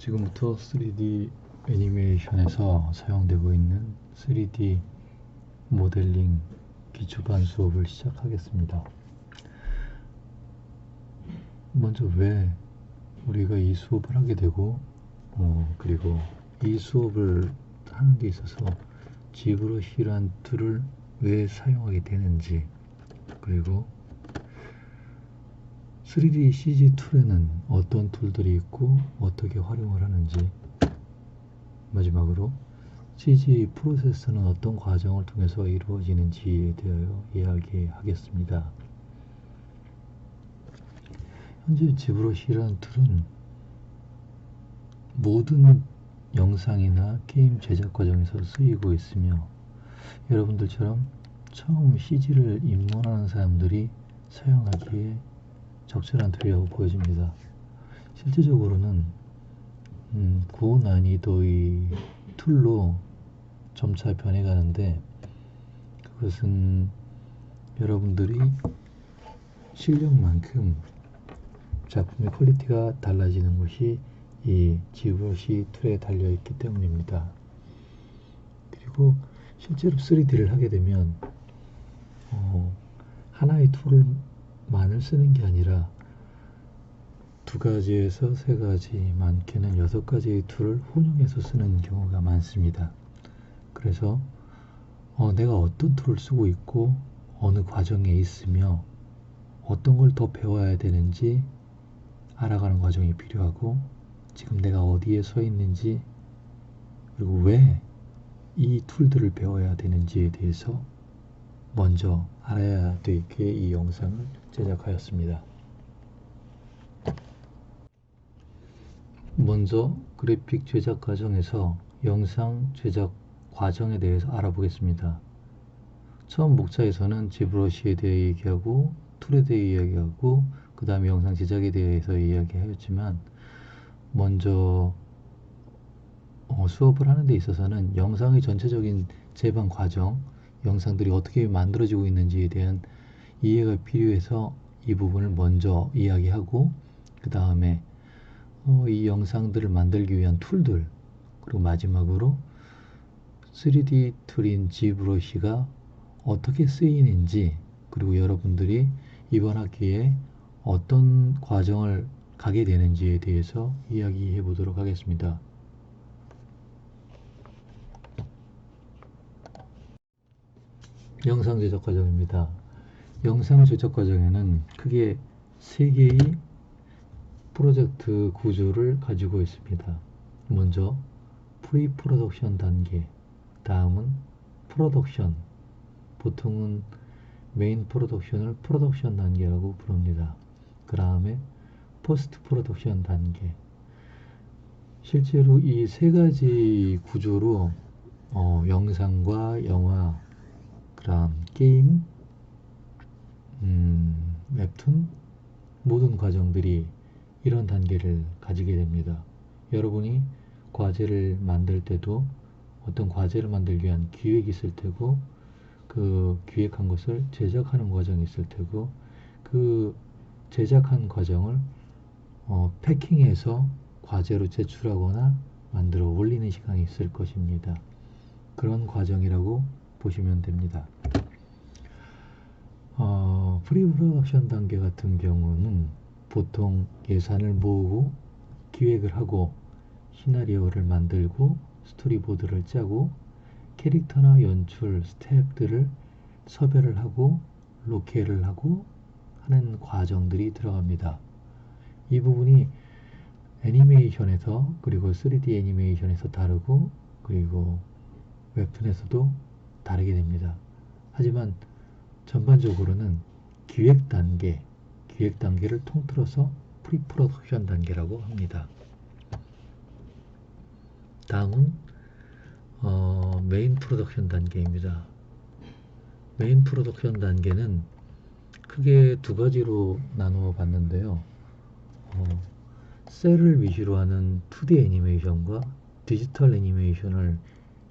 지금부터 3D 애니메이션에서 사용되고 있는 3D 모델링 기초반 수업을 시작하겠습니다. 먼저 왜 우리가 이 수업을 하게 되고 그리고 이 수업을 하는 데 있어서 지브러시란 툴을 왜 사용하게 되는지, 그리고 3D CG 툴에는 어떤 툴들이 있고 어떻게 활용을 하는지, 마지막으로 CG 프로세스는 어떤 과정을 통해서 이루어지는지에 대하여 이야기하겠습니다. 현재 지브러시라는 툴은 모든 영상이나 게임 제작 과정에서 쓰이고 있으며, 여러분들처럼 처음 CG를 입문하는 사람들이 사용하기에 적절한 툴이라고 보여집니다. 실제적으로는 고난이도의 툴로 점차 변해가는데, 그것은 여러분들이 실력만큼 작품의 퀄리티가 달라지는 것이 이 지브러시 툴에 달려있기 때문입니다. 그리고 실제로 3D를 하게 되면 하나의 툴만을 쓰는 게 아니라 2가지에서 3가지, 많게는 6가지의 툴을 혼용해서 쓰는 경우가 많습니다. 그래서 내가 어떤 툴을 쓰고 있고 어느 과정에 있으며 어떤 걸 더 배워야 되는지 알아가는 과정이 필요하고, 지금 내가 어디에 서 있는지, 그리고 왜 이 툴들을 배워야 되는지에 대해서 먼저 알아야 되기에 이 영상을 제작하였습니다. 먼저 그래픽 제작 과정에서 영상 제작 과정에 대해서 알아보겠습니다. 처음 목차에서는 지브러시에 대해 얘기하고 툴에 대해 이야기하고 그 다음에 영상 제작에 대해서 이야기하였지만, 먼저 수업을 하는 데 있어서는 영상의 전체적인 제반 과정, 영상들이 어떻게 만들어지고 있는지에 대한 이해가 필요해서 이 부분을 먼저 이야기하고, 그 다음에 이 영상들을 만들기 위한 툴들, 그리고 마지막으로 3D 툴인 지브러시가 어떻게 쓰이는지, 그리고 여러분들이 이번 학기에 어떤 과정을 가게 되는지에 대해서 이야기해 보도록 하겠습니다. 영상 제작 과정입니다. 영상 제작 과정에는 크게 3개의 프로젝트 구조를 가지고 있습니다. 먼저 프리 프로덕션 단계, 다음은 프로덕션, 보통은 메인 프로덕션을 프로덕션 단계라고 부릅니다. 그 다음에 포스트 프로덕션 단계. 실제로 이 3가지 구조로 영상과 영화, 그 다음 게임, 웹툰, 모든 과정들이 이런 단계를 가지게 됩니다. 여러분이 과제를 만들 때도 어떤 과제를 만들기 위한 기획이 있을 테고, 그 기획한 것을 제작하는 과정이 있을 테고, 그 제작한 과정을 패킹해서 과제로 제출하거나 만들어 올리는 시간이 있을 것입니다. 그런 과정이라고 보시면 됩니다. 프리 프로덕션 단계 같은 경우는 보통 예산을 모으고 기획을 하고 시나리오를 만들고 스토리보드를 짜고 캐릭터나 연출, 스태프들을 섭외를 하고 로케를 하고 하는 과정들이 들어갑니다. 이 부분이 애니메이션에서, 그리고 3D 애니메이션에서 다르고, 그리고 웹툰에서도 다르게 됩니다. 하지만 전반적으로는 기획 단계를 통틀어서 프리 프로덕션 단계라고 합니다. 다음은 메인 프로덕션 단계입니다. 메인 프로덕션 단계는 크게 2가지로 나누어 봤는데요. 셀을 위주로 하는 2D 애니메이션과 디지털 애니메이션을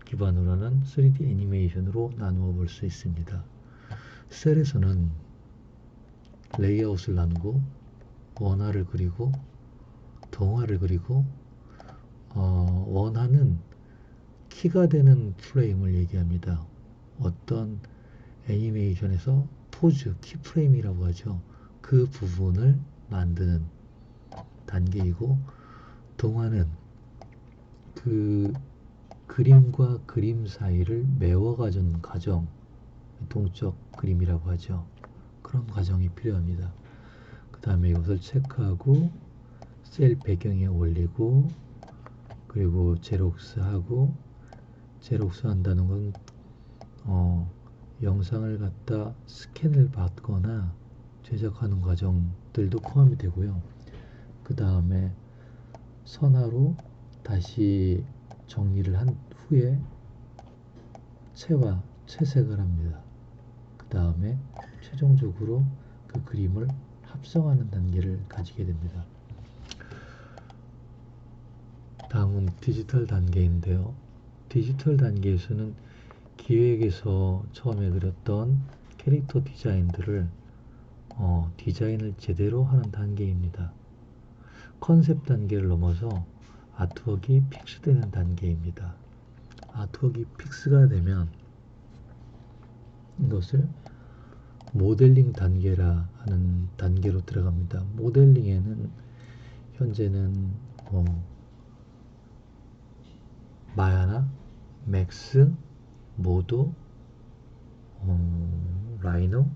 기반으로 하는 3D 애니메이션으로 나누어 볼 수 있습니다. 셀에서는 레이아웃을 나누고 원화를 그리고, 동화를 그리고, 원하는 키가 되는 프레임을 얘기합니다. 어떤 애니메이션에서 포즈, 키프레임이라고 하죠. 그 부분을 만드는 단계이고, 동화는 그 그림과 그림 사이를 메워가는 과정, 동적 그림이라고 하죠. 그런 과정이 필요합니다. 그 다음에 이것을 체크하고 셀 배경에 올리고, 그리고 제록스하고, 제록스 한다는 건 영상을 갖다 스캔을 받거나 제작하는 과정들도 포함이 되고요. 그 다음에 선화로 다시 정리를 한 후에 채색을 합니다. 그 다음에 최종적으로 그 그림을 합성하는 단계를 가지게 됩니다. 다음은 디지털 단계인데요. 디지털 단계에서는 기획에서 처음에 그렸던 캐릭터 디자인들을 디자인을 제대로 하는 단계입니다. 컨셉 단계를 넘어서 아트웍이 픽스되는 단계입니다. 아트웍이 픽스가 되면 이것을 모델링 단계라 하는 단계로 들어갑니다. 모델링에는 현재는 마야나, 맥스, 모도, 라이노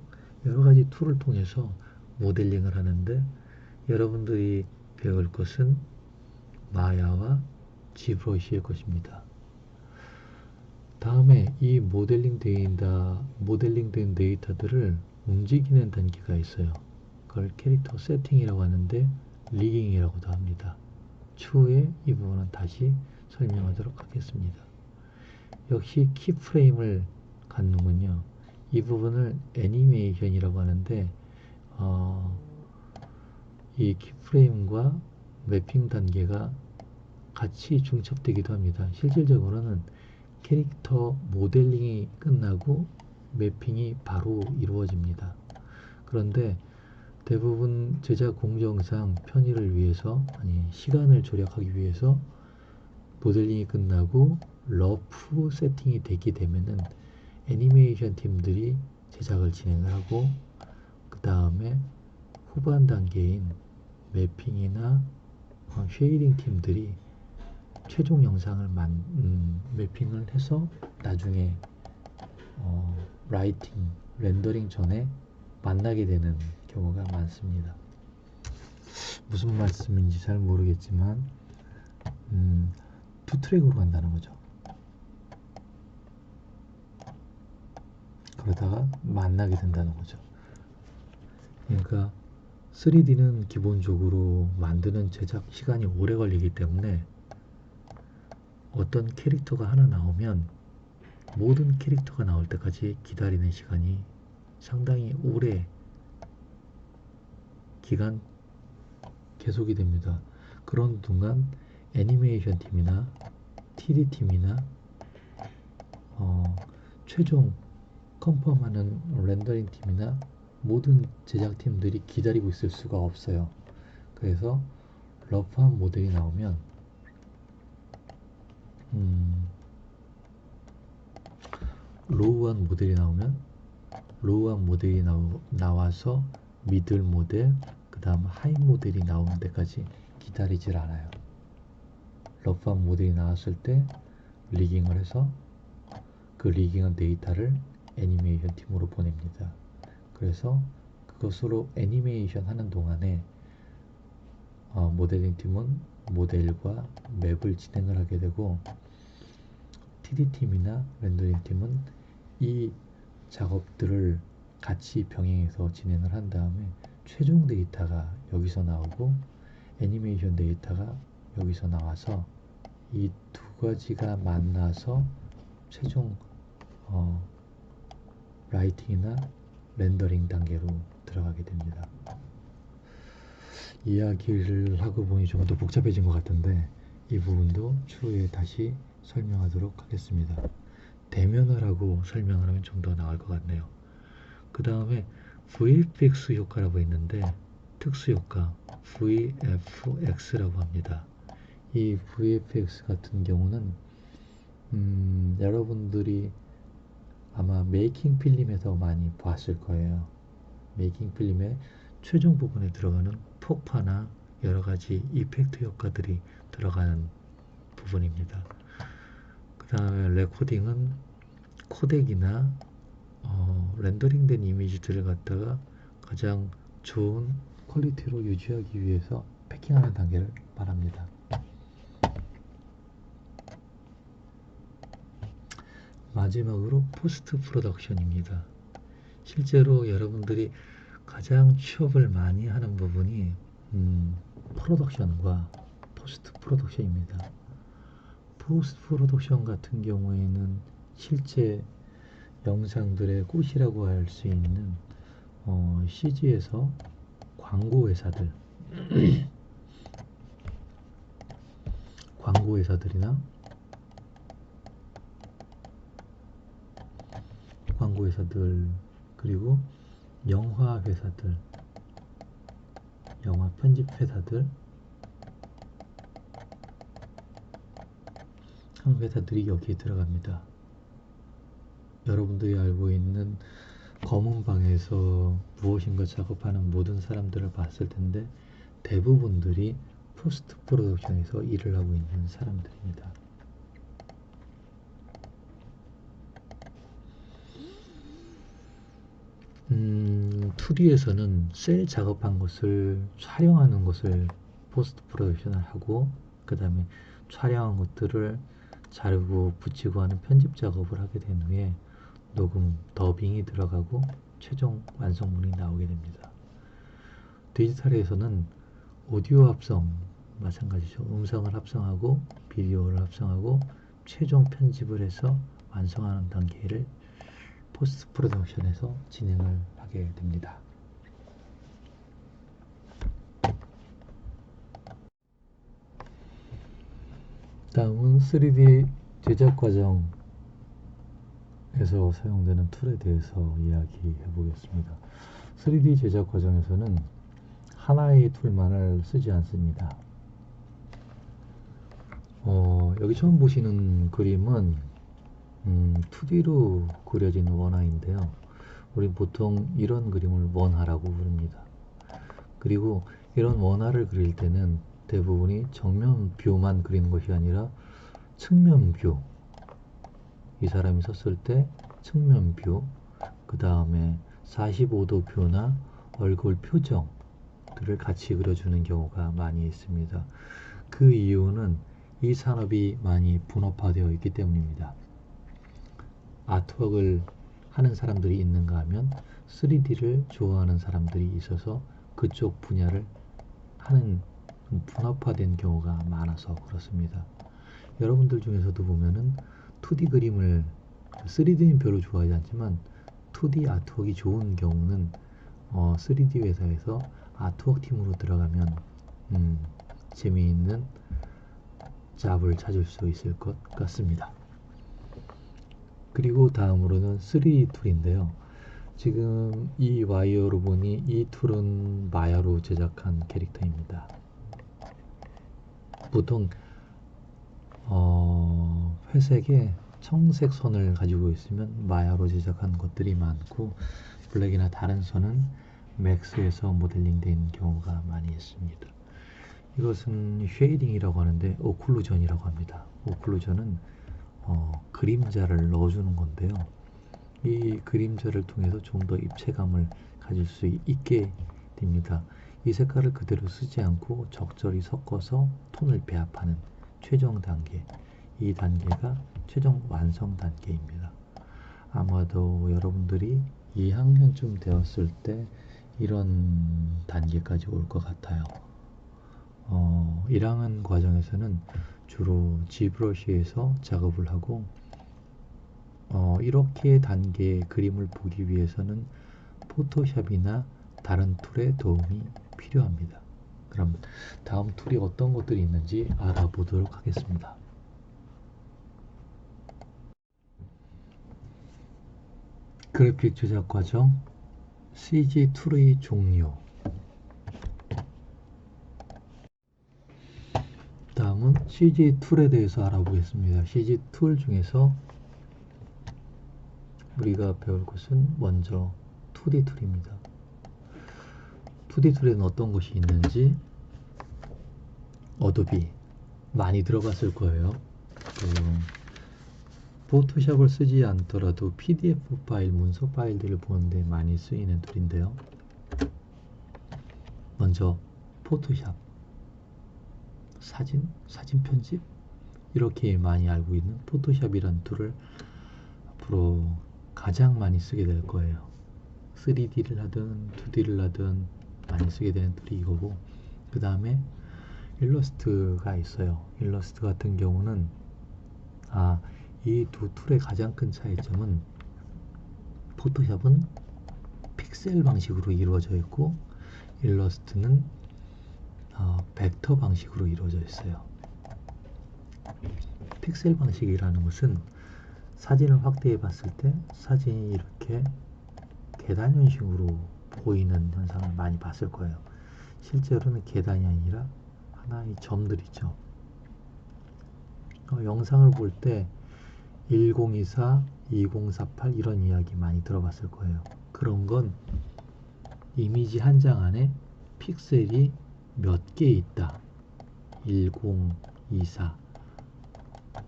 여러가지 툴을 통해서 모델링을 하는데, 여러분들이 배울 것은 마야와 지브러시일 것입니다. 다음에 이 모델링된 데이터들을 움직이는 단계가 있어요. 그걸 캐릭터 세팅이라고 하는데 리깅이라고도 합니다. 추후에 이 부분은 다시 설명하도록 하겠습니다. 역시 키프레임을 갖는군요. 이 부분을 애니메이션이라고 하는데 이 키프레임과 매핑 단계가 같이 중첩되기도 합니다. 실질적으로는 캐릭터 모델링이 끝나고 매핑이 바로 이루어집니다. 그런데 대부분 제작 공정상 편의를 위해서, 시간을 절약하기 위해서 모델링이 끝나고 러프 세팅이 되게 되면은 애니메이션 팀들이 제작을 진행을 하고, 그 다음에 후반 단계인 매핑이나 쉐이딩 팀들이 최종 영상을 매핑을 해서 나중에 라이팅, 렌더링 전에 만나게 되는 경우가 많습니다. 무슨 말씀인지 잘 모르겠지만 투 트랙으로 간다는 거죠. 그러다가 만나게 된다는 거죠. 그러니까 3D는 기본적으로 만드는 제작 시간이 오래 걸리기 때문에 어떤 캐릭터가 하나 나오면 모든 캐릭터가 나올 때까지 기다리는 시간이 상당히 오래 기간 계속이 됩니다. 그런 동안 애니메이션 팀이나 TD 팀이나 최종 컨펌하는 렌더링 팀이나 모든 제작팀들이 기다리고 있을 수가 없어요. 그래서 러프한 모델이 나오면 로우한 모델이 나와서 미들 모델, 그 다음 하이 모델이 나오는 데까지 기다리질 않아요. 러프한 모델이 나왔을 때 리깅을 해서 그 리깅한 데이터를 애니메이션 팀으로 보냅니다. 그래서 그것으로 애니메이션 하는 동안에 모델링 팀은 모델과 맵을 진행을 하게 되고, TD 팀이나 렌더링 팀은 이 작업들을 같이 병행해서 진행을 한 다음에 최종 데이터가 여기서 나오고 애니메이션 데이터가 여기서 나와서 이 두 가지가 만나서 최종 라이팅이나 렌더링 단계로 들어가게 됩니다. 이야기를 하고 보니 좀 더 복잡해진 것 같은데 이 부분도 추후에 다시 설명하도록 하겠습니다. 대면을 하고 설명을 하면 좀 더 나을 것 같네요. 그 다음에 VFX 효과라고 있는데 특수효과 VFX라고 합니다. 이 VFX 같은 경우는 여러분들이 아마 메이킹 필름에서 많이 봤을 거예요. 메이킹 필름의 최종 부분에 들어가는 폭파나 여러 가지 이펙트 효과들이 들어가는 부분입니다. 그 다음에 레코딩은 코덱이나 렌더링된 이미지들을 갖다가 가장 좋은 퀄리티로 유지하기 위해서 패킹하는 단계를 말합니다. 마지막으로 포스트 프로덕션입니다. 실제로 여러분들이 가장 취업을 많이 하는 부분이 프로덕션과 포스트 프로덕션입니다. 포스트 프로덕션 같은 경우에는 실제 영상들의 꽃이라고 할 수 있는 CG에서 광고 회사들, 광고 회사들이나 광고 회사들 그리고 영화 회사들, 영화 편집 회사들 한 회사들이 여기에 들어갑니다. 여러분들이 알고 있는 검은 방에서 무엇인가 작업하는 모든 사람들을 봤을 텐데 대부분들이 포스트 프로덕션에서 일을 하고 있는 사람들입니다. 2D에서는 셀 작업한 것을 촬영하는 것을 포스트 프로덕션을 하고 그 다음에 촬영한 것들을 자르고 붙이고 하는 편집 작업을 하게 된 후에 녹음, 더빙이 들어가고 최종 완성본이 나오게 됩니다. 디지털에서는 오디오 합성 마찬가지죠. 음성을 합성하고 비디오를 합성하고 최종 편집을 해서 완성하는 단계를 포스트 프로덕션에서 진행을 하게 됩니다. 다음은 3D 제작 과정에서 사용되는 툴에 대해서 이야기해 보겠습니다. 3D 제작 과정에서는 하나의 툴만을 쓰지 않습니다. 여기 처음 보시는 그림은 2D로 그려진 원화인데요. 우리 보통 이런 그림을 원화라고 부릅니다. 그리고 이런 원화를 그릴 때는 대부분이 정면 뷰만 그리는 것이 아니라 측면 뷰, 이 사람이 섰을 때 측면 뷰, 그 다음에 45도 뷰나 얼굴 표정들을 같이 그려주는 경우가 많이 있습니다. 그 이유는 이 산업이 많이 분업화되어 있기 때문입니다. 아트웍을 하는 사람들이 있는가 하면 3D를 좋아하는 사람들이 있어서 그쪽 분야를 하는 분업화된 경우가 많아서 그렇습니다. 여러분들 중에서도 보면은 2D 그림을 3D는 별로 좋아하지 않지만 2D 아트웍이 좋은 경우는 3D 회사에서 아트웍 팀으로 들어가면 재미있는 잡을 찾을 수 있을 것 같습니다. 그리고 다음으로는 3D 툴인데요. 지금 이 와이어로 보니 이 툴은 마야로 제작한 캐릭터입니다. 보통 회색에 청색 선을 가지고 있으면 마야로 제작한 것들이 많고 블랙이나 다른 선은 맥스에서 모델링 된 경우가 많이 있습니다. 이것은 쉐이딩이라고 하는데 오클루전이라고 합니다. 오클루전은 그림자를 넣어주는 건데요. 이 그림자를 통해서 좀 더 입체감을 가질 수 있게 됩니다. 이 색깔을 그대로 쓰지 않고 적절히 섞어서 톤을 배합하는 최종 단계, 이 단계가 최종 완성 단계입니다. 아마도 여러분들이 2학년쯤 되었을 때 이런 단계까지 올 것 같아요. 1학년 과정에서는 주로 G브러쉬에서 작업을 하고 이렇게 단계의 그림을 보기 위해서는 포토샵이나 다른 툴의 도움이 필요합니다. 그럼 다음 툴이 어떤 것들이 있는지 알아보도록 하겠습니다. 그래픽 제작 과정, CG 툴의 종류. 다음은 CG 툴에 대해서 알아보겠습니다. CG 툴 중에서 우리가 배울 것은 먼저 2D 툴입니다. 2D 툴에는 어떤 것이 있는지 어도비 많이 들어봤을 거예요. 포토샵을 쓰지 않더라도 PDF 파일, 문서 파일들을 보는데 많이 쓰이는 툴인데요. 먼저 포토샵, 사진 편집 이렇게 많이 알고 있는 포토샵이라는 툴을 앞으로 가장 많이 쓰게 될 거예요. 3D를 하든 2D를 하든 많이 쓰게 되는 툴이 이거고, 그 다음에 일러스트가 있어요. 일러스트 같은 경우는 이 두 툴의 가장 큰 차이점은 포토샵은 픽셀 방식으로 이루어져 있고 일러스트는 벡터 방식으로 이루어져 있어요. 픽셀 방식이라는 것은 사진을 확대해 봤을 때 사진이 이렇게 계단 형식으로 보이는 현상을 많이 봤을 거예요. 실제로는 계단이 아니라 하나의 점들 있죠. 영상을 볼 때 1024, 2048 이런 이야기 많이 들어봤을 거예요. 그런 건 이미지 한 장 안에 픽셀이 몇 개 있다. 1024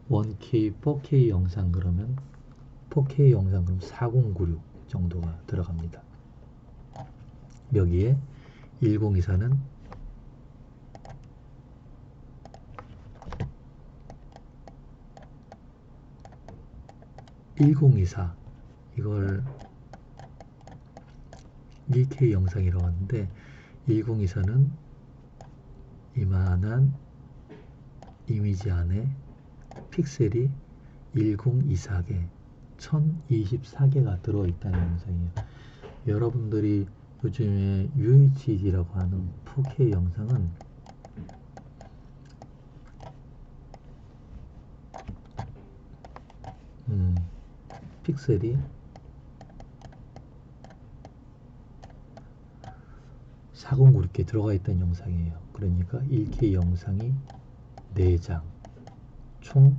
1K, 4K 영상 그러면 4K 영상 그럼 4096 정도가 들어갑니다. 여기에 1024는 이걸 1K 영상이라고 하는데 1024는 이만한 이미지 안에 픽셀이 1024개 1024개가 들어있다는 영상이에요. 여러분들이 요즘에 UHD라고 하는 4K 영상은 픽셀이 4096개 들어가 있다는 영상이에요. 그러니까 1K 영상이 4장 총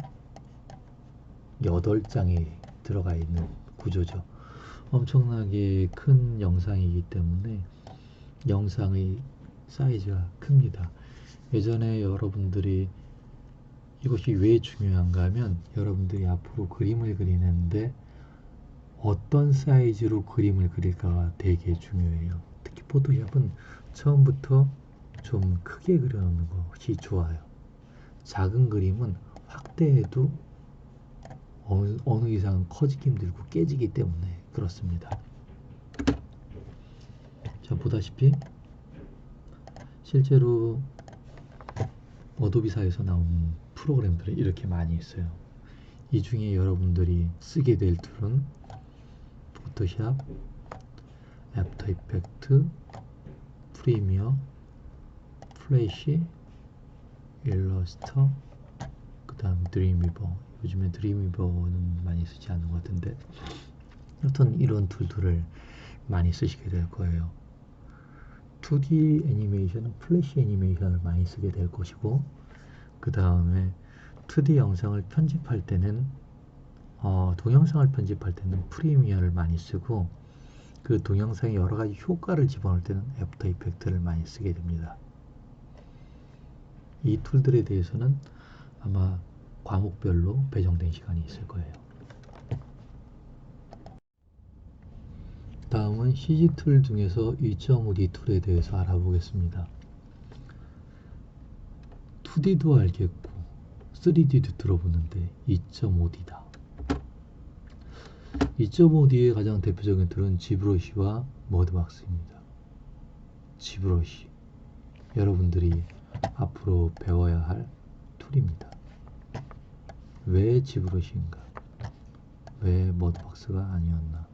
8장이 들어가 있는 구조죠. 엄청나게 큰 영상이기 때문에 영상의 사이즈가 큽니다. 예전에 여러분들이 이것이 왜 중요한가 하면 여러분들이 앞으로 그림을 그리는데 어떤 사이즈로 그림을 그릴까가 되게 중요해요. 특히 포토샵은 처음부터 좀 크게 그려놓는 것이 좋아요. 작은 그림은 확대해도 어느 이상 커지기 힘들고 깨지기 때문에 그렇습니다. 자, 보다시피 실제로 어도비사에서 나오는 프로그램들이 이렇게 많이 있어요. 이 중에 여러분들이 쓰게 될 툴은 포토샵, 애프터 이펙트, 프리미어, 플래시, 일러스터, 그 다음 드림위버. 요즘에 드림위버는 많이 쓰지 않는 것 같은데 여튼 이런 툴들을 많이 쓰시게 될 거예요. 2D 애니메이션은 플래시 애니메이션을 많이 쓰게 될 것이고, 그 다음에 2D 영상을 편집할 때는 동영상을 편집할 때는 프리미어를 많이 쓰고, 그 동영상에 여러가지 효과를 집어넣을 때는 애프터 이펙트를 많이 쓰게 됩니다. 이 툴들에 대해서는 아마 과목별로 배정된 시간이 있을 거예요. 다음은 CG 툴 중에서 2.5D 툴에 대해서 알아보겠습니다. 2D도 알겠고 3D도 들어보는데 2.5D다. 2.5D의 가장 대표적인 툴은 지브러시와 머드박스입니다. 지브러시, 여러분들이 앞으로 배워야 할 툴입니다. 왜 지브러시인가? 왜 머드박스가 아니었나?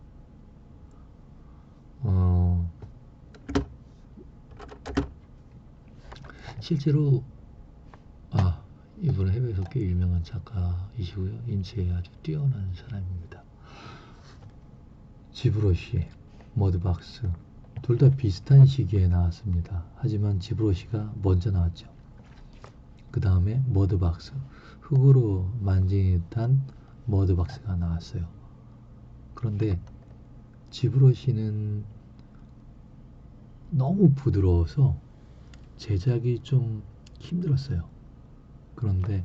실제로 이분 해외에서 꽤 유명한 작가이시고요. 인체에 아주 뛰어난 사람입니다. 지브러시, 머드박스 둘 다 비슷한 시기에 나왔습니다. 하지만 지브러시가 먼저 나왔죠. 그 다음에 머드박스, 흙으로 만진 듯한 머드박스가 나왔어요. 그런데 지브러시는 너무 부드러워서 제작이 좀 힘들었어요. 그런데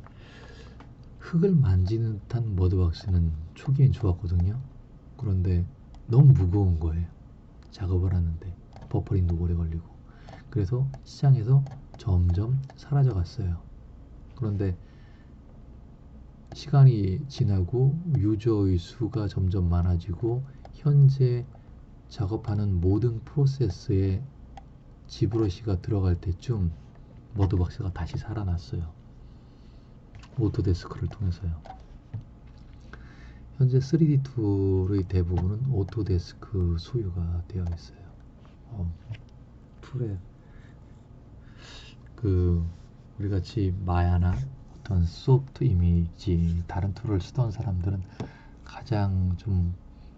흙을 만지는 듯한 머드박스는 초기엔 좋았거든요. 그런데 너무 무거운 거예요. 작업을 하는데 버퍼링도 오래 걸리고. 그래서 시장에서 점점 사라져 갔어요. 그런데 시간이 지나고 유저의 수가 점점 많아지고 현재 작업하는 모든 프로세스에 지브러시가 들어갈 때쯤 머드박스가 다시 살아났어요. 오토데스크를 통해서요. 현재 3D 툴의 대부분은 오토데스크 소유가 되어 있어요. 툴에 우리 같이 마야나 어떤 소프트 이미지 다른 툴을 쓰던 사람들은 가장 좀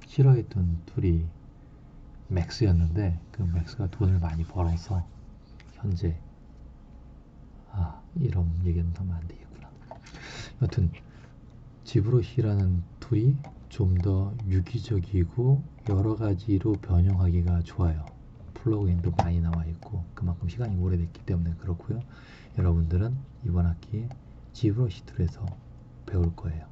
싫어했던 툴이 맥스였는데 그 맥스가 돈을 많이 벌어서 현재 이런 얘기는 하면 안 되겠구나. 여튼 지브러시라는 툴이 좀 더 유기적이고 여러 가지로 변형하기가 좋아요. 플러그인도 많이 나와 있고 그만큼 시간이 오래됐기 때문에 그렇고요. 여러분들은 이번 학기에 지브러시 툴에서 배울 거예요.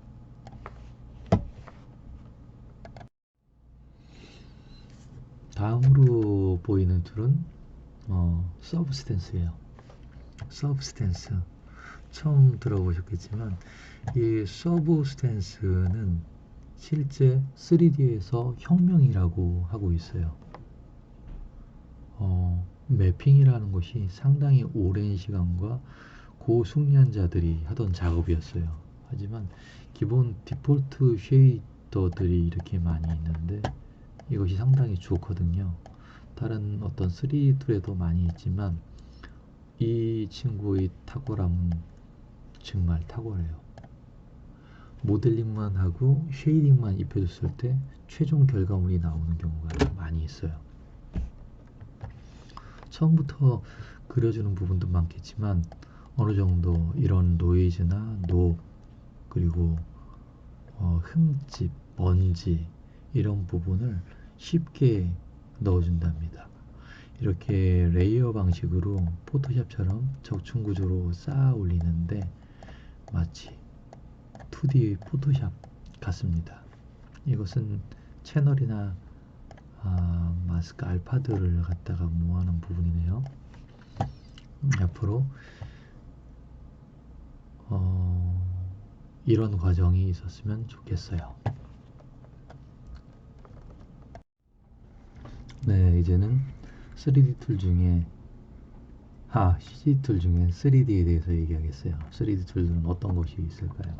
다음으로 보이는 툴은 서브스탠스예요. 서브스탠스 처음 들어보셨겠지만 이 서브스탠스는 실제 3D에서 혁명이라고 하고 있어요. 매핑이라는 것이 상당히 오랜 시간과 고숙련자들이 하던 작업이었어요. 하지만 기본 디폴트 쉐이더들이 이렇게 많이 있는데 이것이 상당히 좋거든요. 다른 어떤 3D 툴에도 많이 있지만 이 친구의 탁월함은 정말 탁월해요. 모델링만 하고 쉐이딩만 입혀줬을 때 최종 결과물이 나오는 경우가 많이 있어요. 처음부터 그려주는 부분도 많겠지만 어느 정도 이런 노이즈나 그리고 흠집, 먼지 이런 부분을 쉽게 넣어준답니다. 이렇게 레이어 방식으로 포토샵처럼 적층 구조로 쌓아 올리는데 마치 2D 포토샵 같습니다. 이것은 채널이나 마스크 알파들을 갖다가 모아놓은 부분이네요. 앞으로 이런 과정이 있었으면 좋겠어요. 네, 이제는 3D 툴 중에 CG 툴 중에 3D에 대해서 얘기하겠어요. 3D 툴은 어떤 것이 있을까요?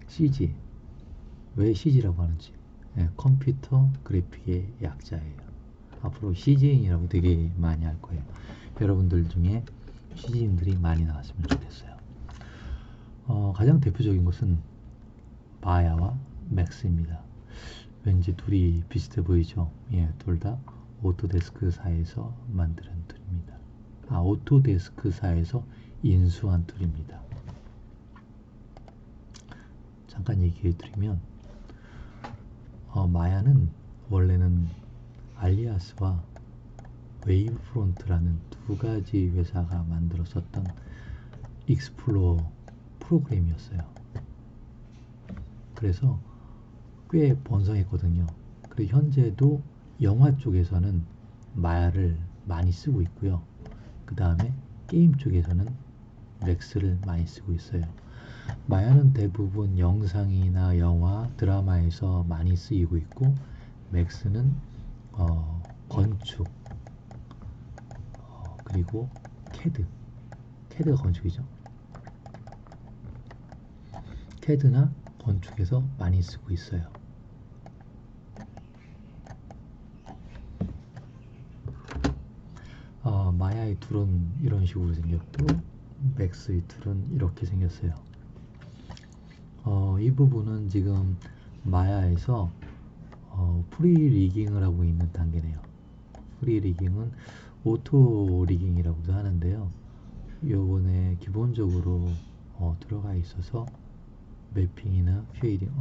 CG. 왜 CG라고 하는지. 네, 컴퓨터 그래픽의 약자예요. 앞으로 CG인이라고 되게 많이 할 거예요. 여러분들 중에 CG인들이 많이 나왔으면 좋겠어요. 가장 대표적인 것은 마야와 맥스입니다. 왠지 둘이 비슷해 보이죠? 예, 둘 다 오토데스크사에서 만드는 툴입니다. 오토데스크사에서 인수한 툴입니다. 잠깐 얘기해 드리면 마야는 원래는 알리아스와 웨이브프론트라는 두 가지 회사가 만들었었던 익스플로어 프로그램이었어요. 그래서 꽤 번성했거든요. 그리고 현재도 영화 쪽에서는 마야를 많이 쓰고 있고요. 그 다음에 게임 쪽에서는 맥스를 많이 쓰고 있어요. 마야는 대부분 영상이나 영화, 드라마에서 많이 쓰이고 있고 맥스는 건축, 그리고 캐드가 건축이죠. 캐드나 건축에서 많이 쓰고 있어요. 마야의 툴은 이런 식으로 생겼고 맥스의 툴은 이렇게 생겼어요. 이 부분은 지금 마야에서 프리 리깅을 하고 있는 단계네요. 프리 리깅은 오토 리깅이라고도 하는데요. 요번에 기본적으로 들어가 있어서 매핑이나 쉐이딩,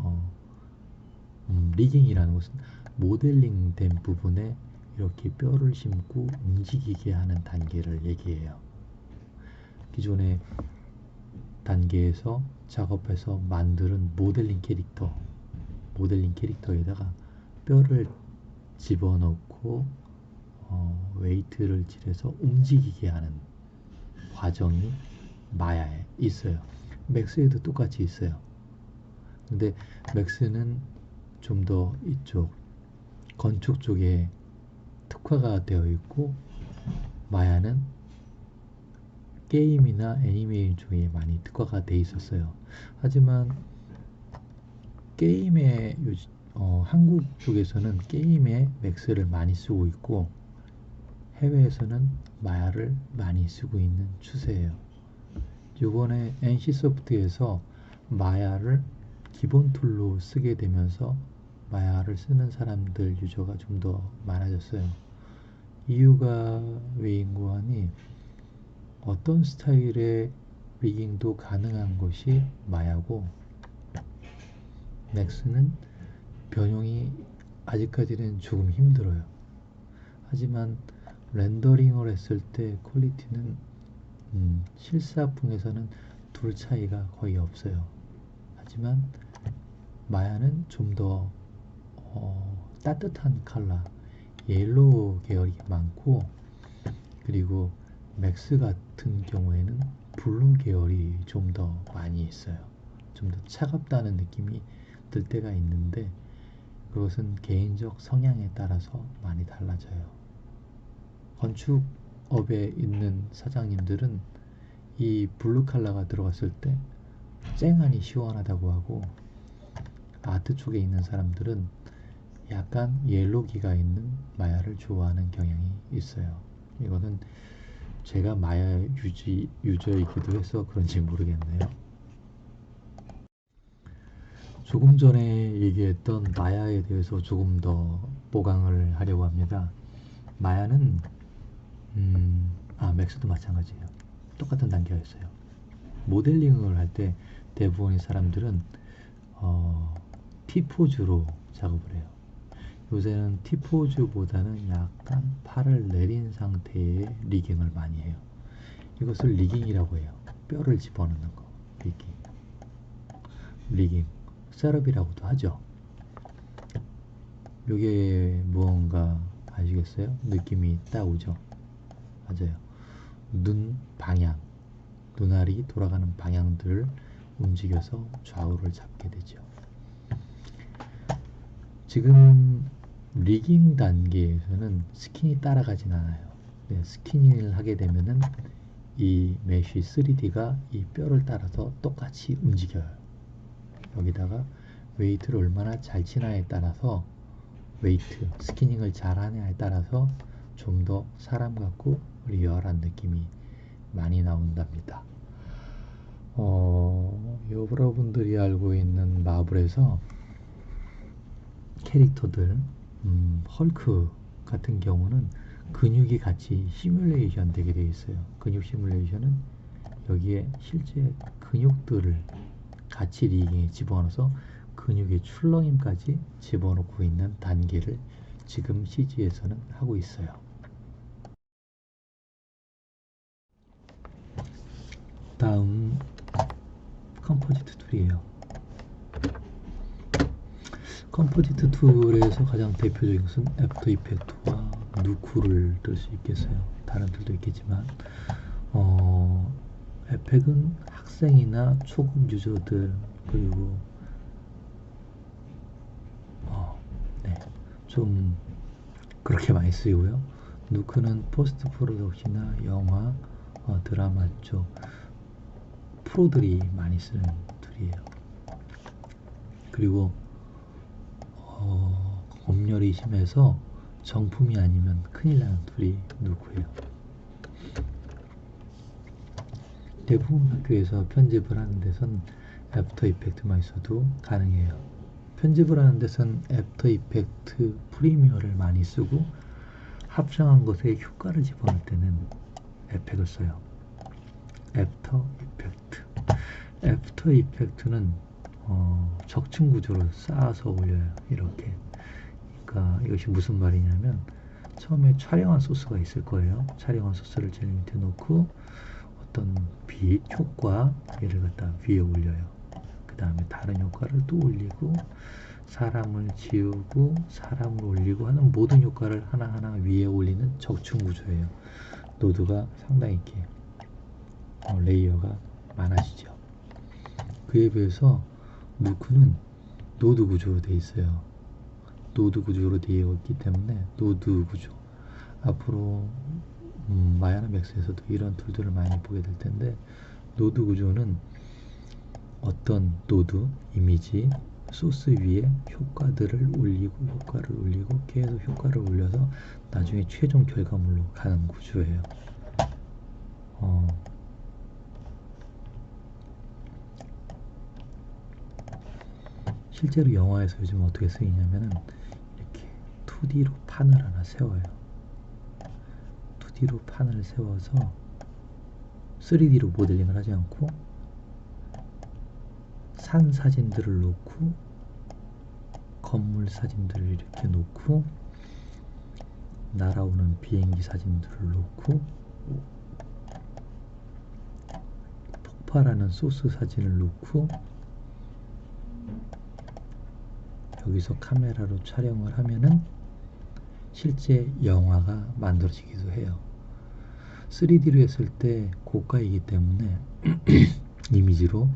리깅이라는 것은 모델링 된 부분에 이렇게 뼈를 심고 움직이게 하는 단계를 얘기해요. 기존의 단계에서 작업해서 만드는 모델링 캐릭터에다가 뼈를 집어넣고 웨이트를 칠해서 움직이게 하는 과정이 마야에 있어요. 맥스에도 똑같이 있어요. 근데 맥스는 좀 더 이쪽 건축 쪽에 특화가 되어 있고, 마야는 게임이나 애니메이션 쪽에 많이 특화가 되어 있었어요. 하지만 게임의 한국 쪽에서는 게임에 맥스를 많이 쓰고 있고, 해외에서는 마야를 많이 쓰고 있는 추세예요. 이번에 NC소프트에서 마야를 기본 툴로 쓰게 되면서 마야를 쓰는 사람들 유저가 좀 더 많아졌어요. 이유가 왜인고 하니, 어떤 스타일의 리깅도 가능한 것이 마야고, 맥스는 변형이 아직까지는 조금 힘들어요. 하지만 렌더링을 했을 때 퀄리티는 실사풍에서는 둘 차이가 거의 없어요. 하지만 마야는 좀 더 따뜻한 컬러, 옐로우 계열이 많고, 그리고 맥스 같은 경우에는 블루 계열이 좀 더 많이 있어요. 좀 더 차갑다는 느낌이 들 때가 있는데, 그것은 개인적 성향에 따라서 많이 달라져요. 건축업에 있는 사장님들은 이 블루 컬러가 들어갔을 때 쨍하니 시원하다고 하고, 아트 쪽에 있는 사람들은 약간 옐로기가 있는 마야를 좋아하는 경향이 있어요. 이거는 제가 마야 유저이기도 해서 그런지 모르겠네요. 조금 전에 얘기했던 마야에 대해서 조금 더 보강을 하려고 합니다. 마야는 맥스도 마찬가지예요. 똑같은 단계가 있어요. 모델링을 할 때 대부분의 사람들은 T포즈로 작업을 해요. 요새는 T포즈보다는 약간 팔을 내린 상태의 리깅을 많이 해요. 이것을 리깅이라고 해요. 뼈를 집어넣는 거. 리깅. 셋업이라고도 하죠. 이게 무언가 아시겠어요? 느낌이 딱 오죠? 맞아요. 눈 방향, 눈알이 돌아가는 방향들을 움직여서 좌우를 잡게 되죠. 지금 리깅 단계에서는 스킨이 따라가진 않아요. 스키닝을 하게 되면은 이 메쉬 3D가 이 뼈를 따라서 똑같이 움직여요. 여기다가 웨이트를 얼마나 잘 치나에 따라서, 스키닝을 잘 하냐에 따라서 좀 더 사람 같고 리얼한 느낌이 많이 나온답니다. 여러분들이 알고 있는 마블에서 캐릭터들, 헐크 같은 경우는 근육이 같이 시뮬레이션 되게 되어 있어요. 근육 시뮬레이션은 여기에 실제 근육들을 같이 리깅에 집어넣어서 근육의 출렁임까지 집어넣고 있는 단계를 지금 CG에서는 하고 있어요. 다음 컴포지트 툴이에요. 컴포지트 툴에서 가장 대표적인 것은 애프터 이펙트와 누쿠를 들 수 있겠어요. 다른 툴도 있겠지만, 에펙은 학생이나 초급 유저들, 그리고 좀 그렇게 많이 쓰이고요. 누크는 포스트 프로덕션이나 영화, 드라마 쪽 프로들이 많이 쓰는 툴이에요. 그리고 검열이 심해서 정품이 아니면 큰일 나는 툴이 누구예요. 대부분 학교에서 편집을 하는 데선 애프터 이펙트만 있어도 가능해요. 편집을 하는 데선 애프터 이펙트 프리미어를 많이 쓰고, 합성한 것에 효과를 집어넣을 때는 에펙을 써요. 애프터 이펙트. 애프터 이펙트는 적층 구조로 쌓아서 올려요. 이렇게. 그러니까 이것이 무슨 말이냐면 처음에 촬영한 소스가 있을 거예요. 촬영한 소스를 제일 밑에 놓고 어떤 빛 효과 얘를 갖다 위에 올려요. 그 다음에 다른 효과를 또 올리고 사람을 지우고 사람을 올리고 하는 모든 효과를 하나하나 위에 올리는 적층 구조예요. 노드가 상당히 이렇게 레이어가 많아지죠. 그에 비해서 누크는 노드 구조로 되어 있어요. 노드 구조로 되어 있기 때문에 노드 구조. 앞으로 마야나 맥스에서도 이런 툴들을 많이 보게 될 텐데 노드 구조는 어떤 노드 이미지 소스 위에 효과들을 올리고 효과를 올리고 계속 효과를 올려서 나중에 최종 결과물로 가는 구조예요. 실제로 영화에서 요즘 어떻게 쓰이냐면은 이렇게 2D로 판을 하나 세워요. 2D로 판을 세워서 3D로 모델링을 하지 않고 산 사진들을 놓고 건물 사진들을 이렇게 놓고 날아오는 비행기 사진들을 놓고 폭발하는 소스 사진을 놓고 여기서 카메라로 촬영을 하면은 실제 영화가 만들어지기도 해요. 3D로 했을 때 고가이기 때문에 이미지로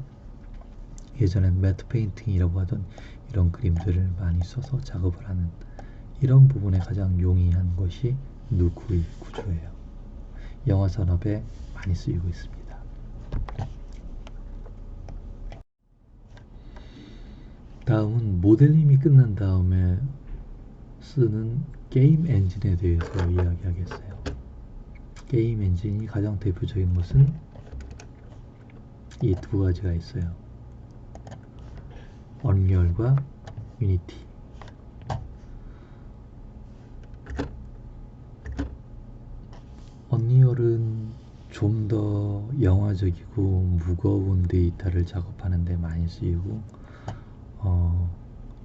예전엔 매트 페인팅이라고 하던 이런 그림들을 많이 써서 작업을 하는 이런 부분에 가장 용이한 것이 누크의 구조예요. 영화 산업에 많이 쓰이고 있습니다. 다음은 모델링이 끝난 다음에 쓰는 게임 엔진에 대해서 이야기하겠어요. 게임 엔진이 가장 대표적인 것은 이 두 가지가 있어요. 언리얼과 유니티. 언리얼은 좀 더 영화적이고 무거운 데이터를 작업하는 데 많이 쓰이고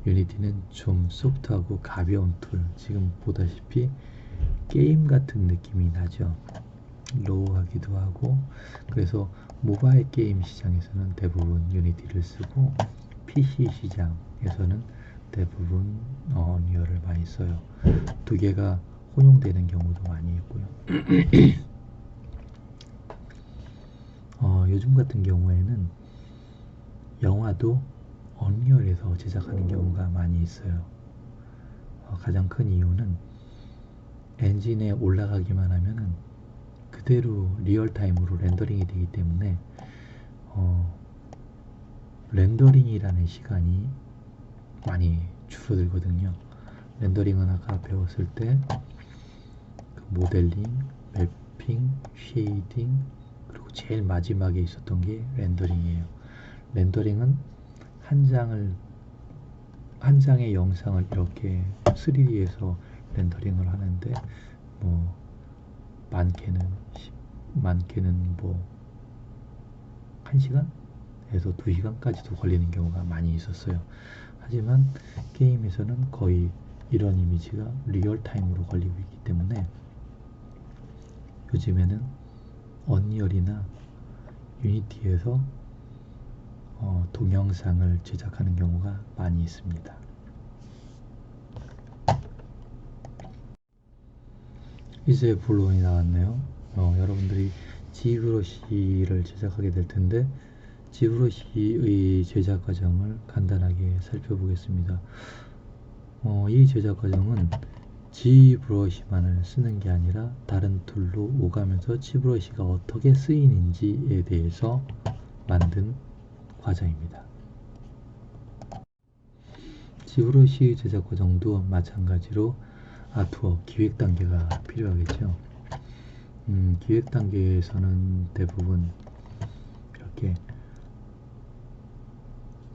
유니티는 좀 소프트하고 가벼운 툴, 지금 보다시피 게임 같은 느낌이 나죠. 로우하기도 하고. 그래서 모바일 게임 시장에서는 대부분 유니티를 쓰고 PC 시장에서는 대부분 언리얼을 많이 써요. 두 개가 혼용되는 경우도 많이 있고요. 요즘 같은 경우에는 영화도 언리얼에서 제작하는 경우가 많이 있어요. 가장 큰 이유는 엔진에 올라가기만 하면은 그대로 리얼타임으로 렌더링이 되기 때문에 렌더링이라는 시간이 많이 줄어들거든요. 렌더링은 아까 배웠을 때 그 모델링, 맵핑, 쉐이딩, 그리고 제일 마지막에 있었던 게 렌더링이에요. 렌더링은 한 장의 영상을 이렇게 3D에서 렌더링을 하는데 뭐 많게는 뭐 1시간에서 2시간까지도 걸리는 경우가 많이 있었어요. 하지만 게임에서는 거의 이런 이미지가 리얼타임으로 걸리고 있기 때문에 요즘에는 언리얼이나 유니티에서 동영상을 제작하는 경우가 많이 있습니다. 이제 본론이 나왔네요. 여러분들이 지브러시를 제작하게 될 텐데 지브러시의 제작 과정을 간단하게 살펴보겠습니다. 이 제작 과정은 지브러시만을 쓰는 게 아니라 다른 툴로 오가면서 지브러시가 어떻게 쓰이는지에 대해서 만든 과정입니다. 지브러시 제작 과정도 마찬가지로 아트웍 기획 단계가 필요하겠죠. 기획 단계에서는 대부분 이렇게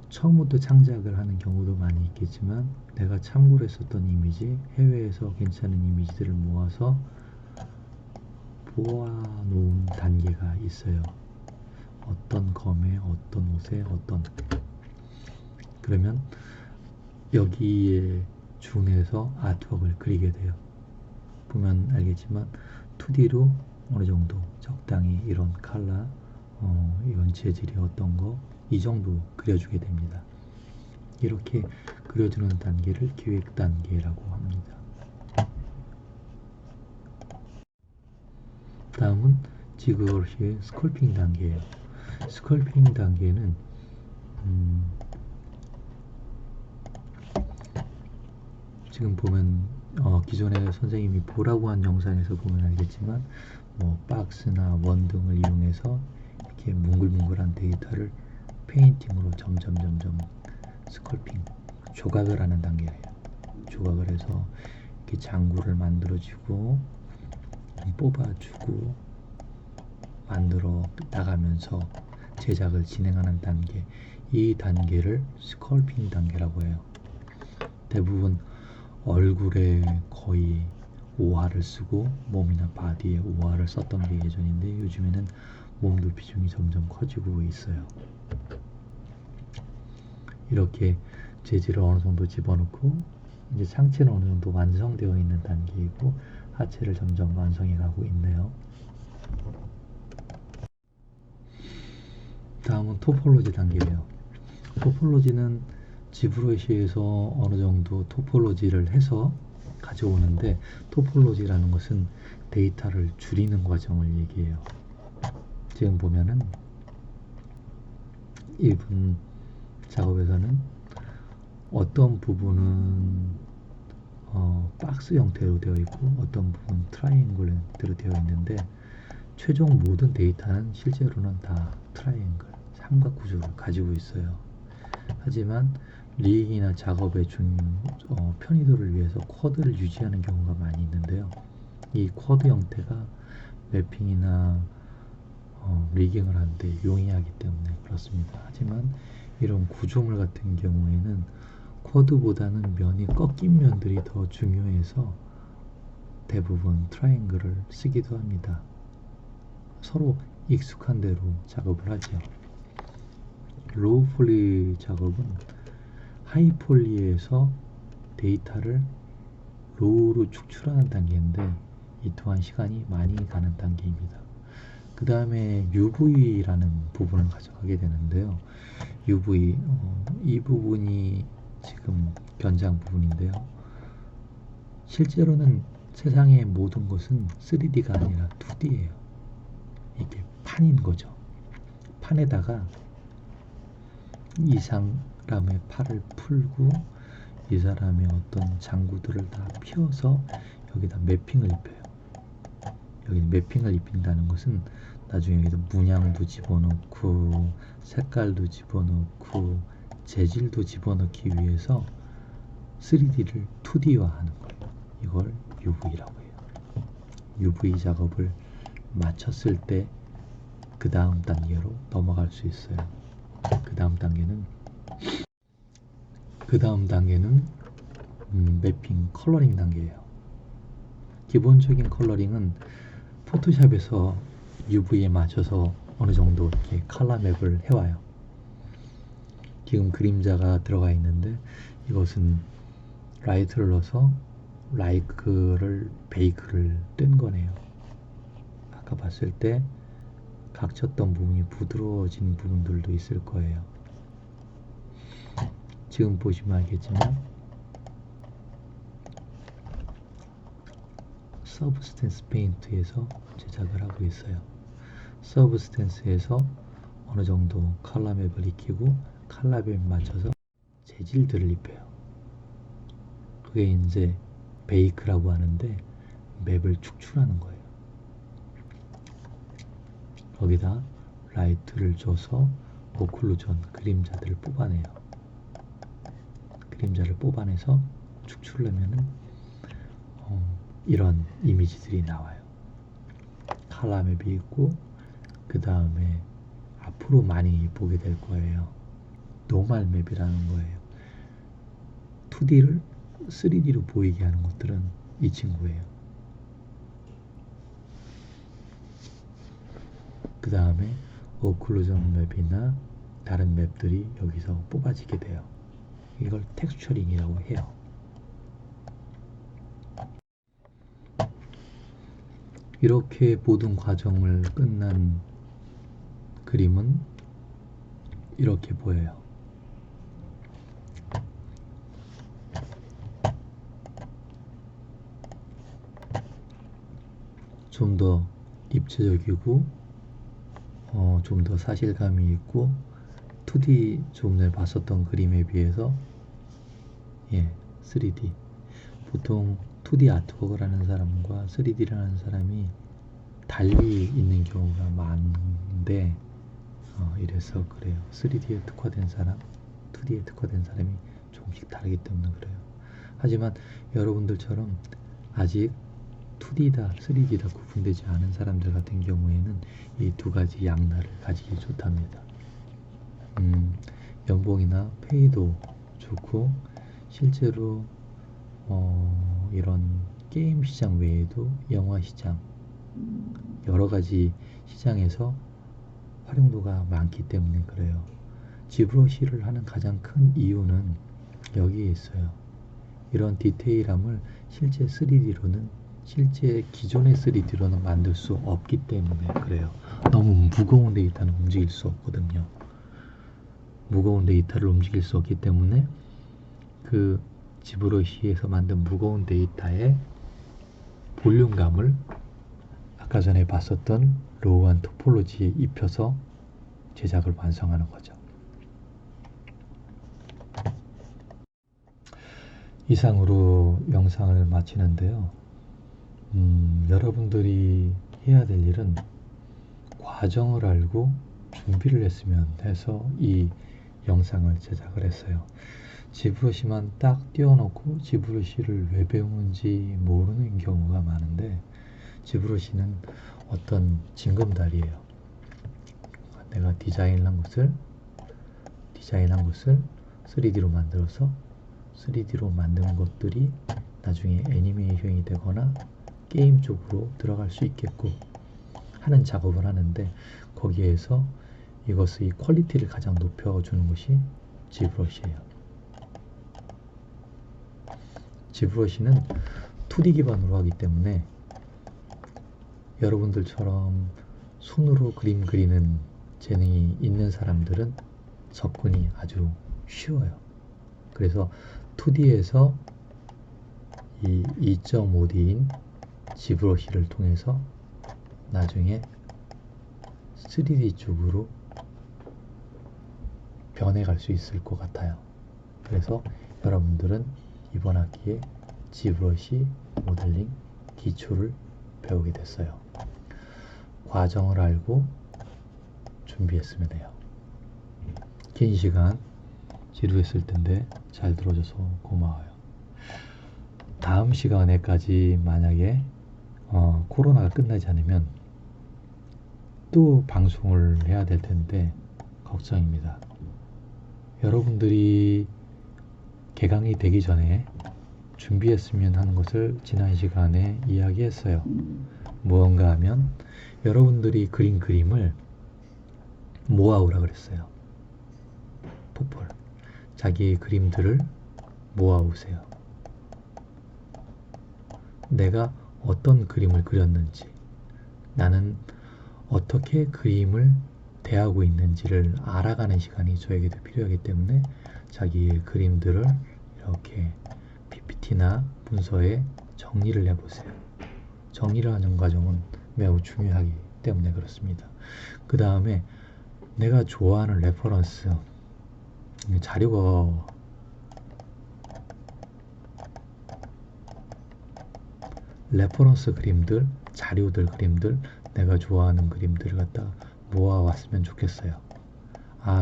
처음부터 창작을 하는 경우도 많이 있겠지만 내가 참고로 했었던 이미지, 해외에서 괜찮은 이미지들을 모아서 보아놓은 단계가 있어요. 어떤 검에 어떤 옷에 어떤 그러면 여기에 준해서 아트웍을 그리게 돼요. 보면 알겠지만 2D로 어느 정도 적당히 이런 컬러 이런 재질이 어떤 거 이 정도 그려주게 됩니다. 이렇게 그려주는 단계를 기획 단계라고 합니다. 다음은 지그워시의 스컬핑 단계예요. 스컬핑 단계는 지금 보면 기존에 선생님이 보라고 한 영상에서 보면 알겠지만 뭐 박스나 원등을 이용해서 이렇게 뭉글뭉글한 데이터를 페인팅으로 점점 스컬핑 조각을 하는 단계예요. 조각을 해서 이렇게 장구를 만들어주고 뽑아주고 만들어 나가면서 제작을 진행하는 단계, 이 단계를 스컬핑 단계라고 해요. 대부분 얼굴에 거의 오화를 쓰고 몸이나 바디에 오화를 썼던 게 예전인데 요즘에는 몸도 비중이 점점 커지고 있어요. 이렇게 재질을 어느 정도 집어넣고 이제 상체는 어느 정도 완성되어 있는 단계이고 하체를 점점 완성해 가고 있네요. 다음은 토폴로지 단계예요. 토폴로지는 지브러시에서 어느 정도 토폴로지를 해서 가져오는데 토폴로지라는 것은 데이터를 줄이는 과정을 얘기해요. 지금 보면은 이분 작업에서는 어떤 부분은 박스 형태로 되어 있고 어떤 부분은 트라이앵글 형태로 되어 있는데 최종 모든 데이터는 실제로는 다 트라이앵글, 삼각 구조를 가지고 있어요. 하지만 리깅이나 작업의 편의도를 위해서 쿼드를 유지하는 경우가 많이 있는데요. 이 쿼드 형태가 맵핑이나 리깅을 하는데 용이하기 때문에 그렇습니다. 하지만 이런 구조물 같은 경우에는 쿼드보다는 면이 꺾인 면들이 더 중요해서 대부분 트라이앵글을 쓰기도 합니다. 서로 익숙한 대로 작업을 하죠. 로우 폴리 작업은 하이 폴리에서 데이터를 로우로 축출하는 단계인데 이 또한 시간이 많이 가는 단계입니다. 그 다음에 UV라는 부분을 가져가게 되는데요. UV 이 부분이 지금 견장 부분인데요. 실제로는 세상의 모든 것은 3D가 아니라 2D예요. 이게 판인 거죠. 판에다가 이 사람의 팔을 풀고 이 사람의 어떤 장구들을 다 펴서 여기다 매핑을 입혀요. 여기 매핑을 입힌다는 것은 나중에 여기다 문양도 집어넣고 색깔도 집어넣고 재질도 집어넣기 위해서 3D를 2D화하는 거예요. 이걸 UV라고 해요. UV 작업을 마쳤을 때 그 다음 단계로 넘어갈 수 있어요. 그 다음 단계는 매핑 컬러링 단계예요. 기본적인 컬러링은 포토샵에서 UV에 맞춰서 어느 정도 이렇게 컬러 맵을 해와요. 지금 그림자가 들어가 있는데 이것은 라이트를 넣어서 베이크를 뗀 거네요. 아까 봤을 때 각졌던 부분이 부드러워진 부분들도 있을 거예요. 지금 보시면 알겠지만 서브스텐스 페인트에서 제작을 하고 있어요. 서브스텐스에서 어느 정도 컬러 맵을 익히고 컬러 맵에 맞춰서 재질들을 입혀요. 그게 이제 베이크라고 하는데 맵을 축출하는 거예요. 거기다 라이트를 줘서 오클루전 그림자들을 뽑아내요. 그림자를 뽑아내서 축출을 하면은 이런 이미지들이 나와요. 컬러 맵이 있고 그 다음에 앞으로 많이 보게 될 거예요. 노멀 맵이라는 거예요. 2D를 3D로 보이게 하는 것들은 이 친구예요. 그 다음에 오클루전 맵이나 다른 맵들이 여기서 뽑아지게 돼요. 이걸 텍스처링이라고 해요. 이렇게 모든 과정을 끝난 그림은 이렇게 보여요. 좀 더 입체적이고 좀 더 사실감이 있고 2D 좀 전에 봤었던 그림에 비해서 3D 보통 2D 아트웍을 하는 사람과 3D를 하는 사람이 달리 있는 경우가 많은데 이래서 그래요. 3D에 특화된 사람, 2D에 특화된 사람이 조금씩 다르기 때문에 그래요. 하지만 여러분들처럼 아직 2D다, 3D다 구분되지 않은 사람들 같은 경우에는 이 두 가지 양날을 가지기 좋답니다. 연봉이나 페이도 좋고 실제로 이런 게임 시장 외에도 영화 시장 여러 가지 시장에서 활용도가 많기 때문에 그래요. 지브러시를 하는 가장 큰 이유는 여기에 있어요. 이런 디테일함을 실제 3D로는 실제 기존의 3D로는 만들 수 없기 때문에 그래요. 너무 무거운 데이터는 움직일 수 없거든요. 무거운 데이터를 움직일 수 없기 때문에 그 지브러시에서 만든 무거운 데이터의 볼륨감을 아까 전에 봤었던 로우한 토폴로지에 입혀서 제작을 완성하는 거죠. 이상으로 영상을 마치는데요. 여러분들이 해야 될 일은 과정을 알고 준비를 했으면 해서 이 영상을 제작을 했어요. 지브러시만 딱 띄워놓고 지브러시를 왜 배우는지 모르는 경우가 많은데 지브러시는 어떤 징검다리예요. 내가 디자인한 것을 3D로 만들어서 3D로 만든 것들이 나중에 애니메이션이 되거나 게임 쪽으로 들어갈 수 있게끔 하는 작업을 하는데 거기에서 이것의 퀄리티를 가장 높여주는 것이 지브러시예요. 지브러시는 2D 기반으로 하기 때문에 여러분들처럼 손으로 그림 그리는 재능이 있는 사람들은 접근이 아주 쉬워요. 그래서 2D에서 이 2.5D인 지브러시를 통해서 나중에 3D 쪽으로 변해갈 수 있을 것 같아요. 그래서 여러분들은 이번 학기에 지브러시 모델링 기초를 배우게 됐어요. 과정을 알고 준비했으면 해요. 긴 시간 지루했을 텐데 잘 들어줘서 고마워요. 다음 시간에까지 만약에 코로나가 끝나지 않으면 또 방송을 해야 될 텐데 걱정입니다. 여러분들이 개강이 되기 전에 준비했으면 하는 것을 지난 시간에 이야기했어요. 무언가 하면 여러분들이 그린 그림을 모아오라 그랬어요. 포폴 자기의 그림들을 모아오세요. 내가 어떤 그림을 그렸는지 나는 어떻게 그림을 대하고 있는지를 알아가는 시간이 저에게도 필요하기 때문에 자기의 그림들을 이렇게 PPT나 문서에 정리를 해보세요. 정리를 하는 과정은 매우 중요하기 때문에 그렇습니다. 그 다음에 내가 좋아하는 레퍼런스 자료가 레퍼런스 그림들, 자료들 그림들, 내가 좋아하는 그림들을 갖다 모아왔으면 좋겠어요.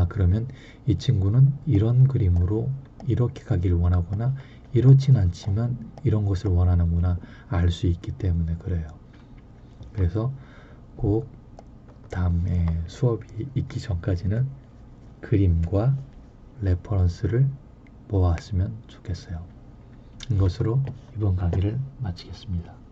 그러면 이 친구는 이런 그림으로 이렇게 가기를 원하거나 이렇진 않지만 이런 것을 원하는구나 알 수 있기 때문에 그래요. 그래서 꼭 다음에 수업이 있기 전까지는 그림과 레퍼런스를 모았으면 좋겠어요. 이것으로 이번 강의를 마치겠습니다.